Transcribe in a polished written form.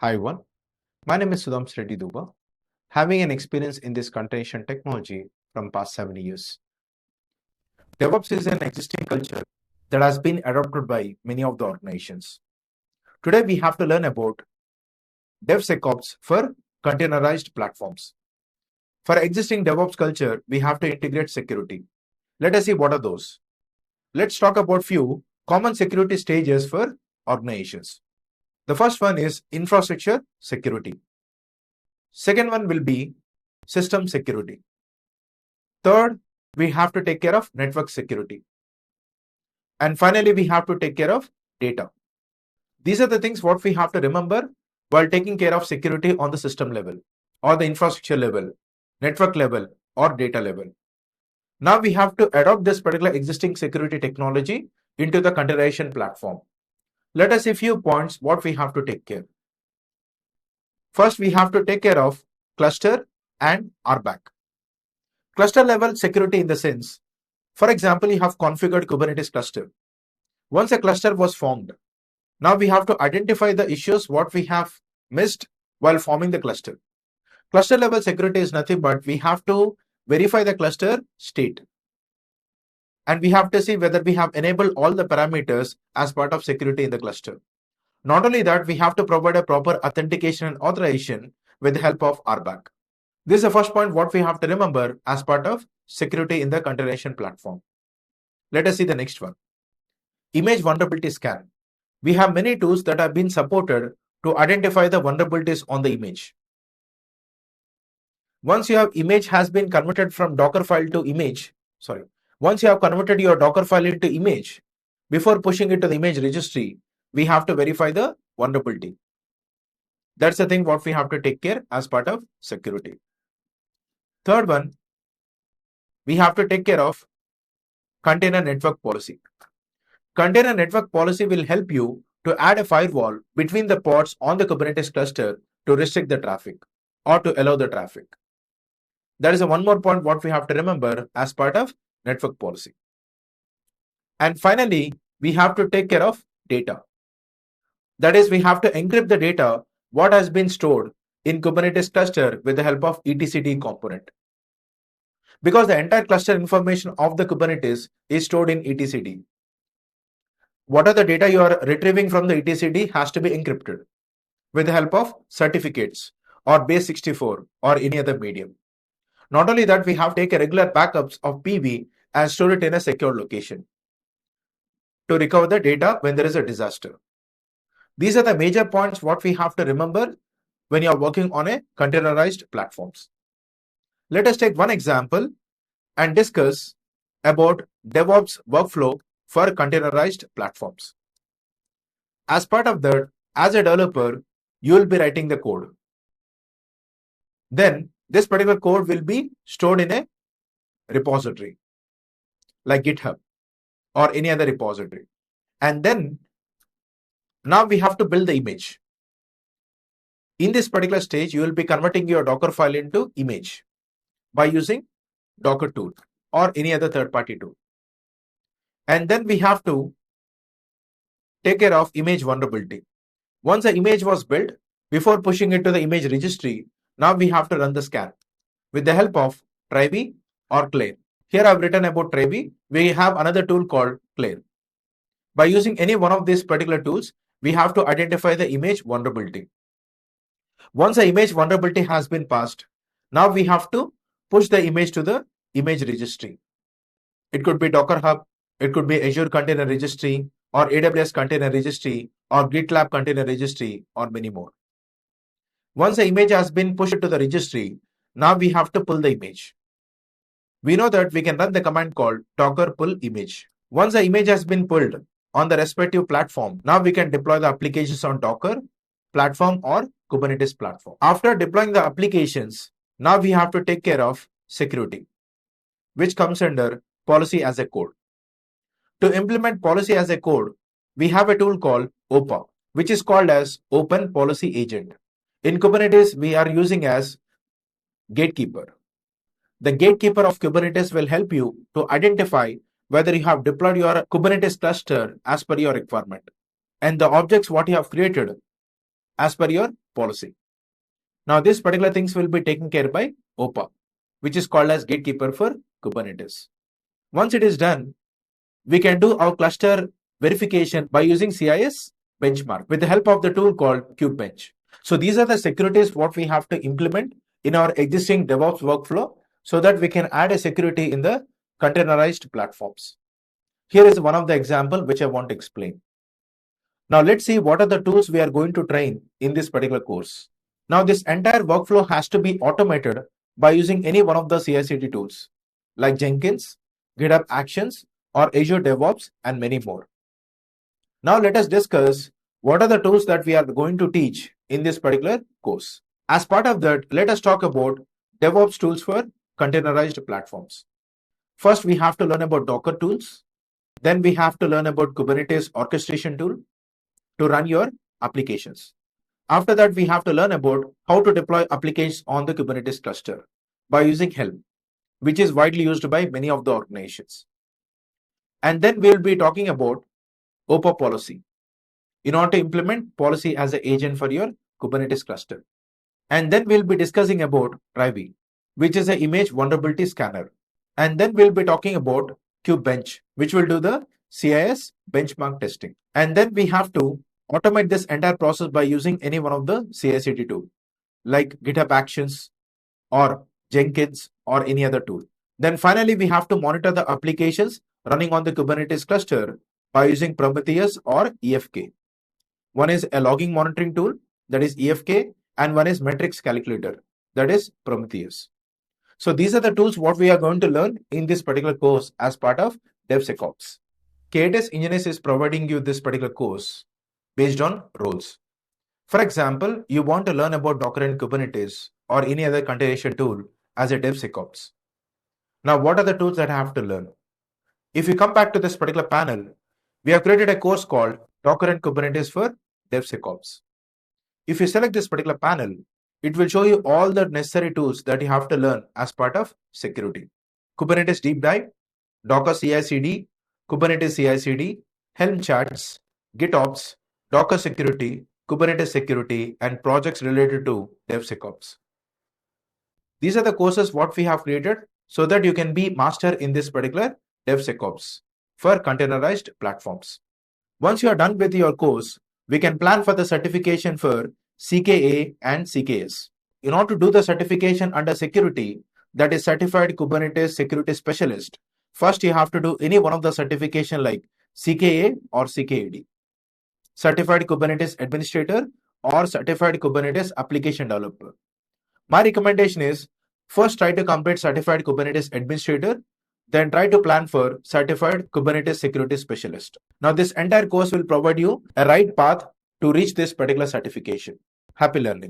Hi everyone, my name is Sudham Reddy Duba, having an experience in this containment technology from past 7 years. DevOps is an existing culture that has been adopted by many of the organizations. Today we have to learn about DevSecOps for containerized platforms. For existing DevOps culture, we have to integrate security. Let us see what are those. Let's talk about few common security stages for organizations. The first one is infrastructure security. Second one will be system security. Third, we have to take care of network security. And finally, we have to take care of data. These are the things what we have to remember while taking care of security on the system level or the infrastructure level, network level or data level. Now we have to adopt this particular existing security technology into the containerization platform. Let us see a few points what we have to take care. First, we have to take care of cluster and RBAC. Cluster level security in the sense, for example, you have configured Kubernetes cluster. Once a cluster was formed, now we have to identify the issues what we have missed while forming the cluster. Cluster level security is nothing but we have to verify the cluster state. And we have to see whether we have enabled all the parameters as part of security in the cluster. Not only that, we have to provide a proper authentication and authorization with the help of RBAC. This is the first point what we have to remember as part of security in the containerization platform. Let us see the next one. Image vulnerability scan. We have many tools that have been supported to identify the vulnerabilities on the image. Once your image has been converted from Docker file to image, once you have converted your Docker file into image, before pushing it to the image registry, we have to verify the vulnerability. That's the thing what we have to take care as part of security. Third one, we have to take care of container network policy. Container network policy will help you to add a firewall between the pods on the Kubernetes cluster to restrict the traffic or to allow the traffic. That is one more point what we have to remember as part of network policy. And finally, we have to take care of data. That is, we have to encrypt the data what has been stored in Kubernetes cluster with the help of etcd component. Because the entire cluster information of the Kubernetes is stored in etcd. What are the data you are retrieving from the etcd has to be encrypted with the help of certificates or base64 or any other medium. Not only that, we have to take a regular backups of PV and store it in a secure location to recover the data when there is a disaster. These are the major points what we have to remember when you are working on a containerized platforms. Let us take one example and discuss about DevOps workflow for containerized platforms. As part of that, as a developer, you will be writing the code. Then this particular code will be stored in a repository like GitHub or any other repository. And then now we have to build the image. In this particular stage, you will be converting your Docker file into image by using Docker tool or any other third-party tool. And then we have to take care of image vulnerability. Once the image was built, before pushing it to the image registry, now we have to run the scan with the help of Trivy or Claire. Here I've written about Trivy. We have another tool called Claire. By using any one of these particular tools, we have to identify the image vulnerability. Once the image vulnerability has been passed, now we have to push the image to the image registry. It could be Docker Hub, it could be Azure Container Registry or AWS Container Registry or GitLab Container Registry or many more. Once the image has been pushed to the registry, now we have to pull the image. We know that we can run the command called docker pull image. Once the image has been pulled on the respective platform, now we can deploy the applications on Docker platform or Kubernetes platform. After deploying the applications, now we have to take care of security, which comes under policy as a code. To implement policy as a code, we have a tool called OPA, which is called as Open Policy Agent. In Kubernetes, we are using as gatekeeper. The gatekeeper of Kubernetes will help you to identify whether you have deployed your Kubernetes cluster as per your requirement. And the objects what you have created as per your policy. Now, this particular things will be taken care by OPA, which is called as gatekeeper for Kubernetes. Once it is done, we can do our cluster verification by using CIS benchmark with the help of the tool called Kubebench. So these are the securities what we have to implement in our existing DevOps workflow so that we can add a security in the containerized platforms. Here is one of the example which I want to explain. Now let's see what are the tools we are going to train in this particular course. Now this entire workflow has to be automated by using any one of the CI/CD tools like Jenkins, GitHub Actions, or Azure DevOps, and many more. Now let us discuss what are the tools that we are going to teach in this particular course. As part of that, let us talk about DevOps tools for containerized platforms. First, we have to learn about Docker tools. Then we have to learn about Kubernetes orchestration tool to run your applications. After that, we have to learn about how to deploy applications on the Kubernetes cluster by using Helm, which is widely used by many of the organizations. And then we'll be talking about OPA policy in order to implement policy as an agent for your Kubernetes cluster. And then we'll be discussing about Rivi, which is an image vulnerability scanner. And then we'll be talking about Kubebench, which will do the CIS benchmark testing. And then we have to automate this entire process by using any one of the CI/CD tool like GitHub Actions or Jenkins or any other tool. Then finally, we have to monitor the applications running on the Kubernetes cluster by using Prometheus or EFK. One is a logging monitoring tool, that is EFK, and one is metrics calculator, that is Prometheus. So these are the tools what we are going to learn in this particular course as part of DevSecOps. Kubernetes Engineers is providing you this particular course based on roles. For example, you want to learn about Docker and Kubernetes or any other containerization tool as a DevSecOps. Now, what are the tools that I have to learn? If you come back to this particular panel, we have created a course called Docker and Kubernetes for DevSecOps. If you select this particular panel, it will show you all the necessary tools that you have to learn as part of security. Kubernetes Deep Dive, Docker CI/CD, Kubernetes CI/CD, Helm charts, GitOps, Docker security, Kubernetes security, and projects related to DevSecOps. These are the courses what we have created so that you can be master in this particular DevSecOps for containerized platforms. Once you are done with your course, we can plan for the certification for CKA and CKS. In order to do the certification under security, that is Certified Kubernetes Security Specialist, first you have to do any one of the certification like CKA or CKAD, Certified Kubernetes Administrator or Certified Kubernetes Application Developer. My recommendation is first try to complete Certified Kubernetes Administrator, then try to plan for Certified Kubernetes Security Specialist. Now this entire course will provide you a right path to reach this particular certification. Happy learning.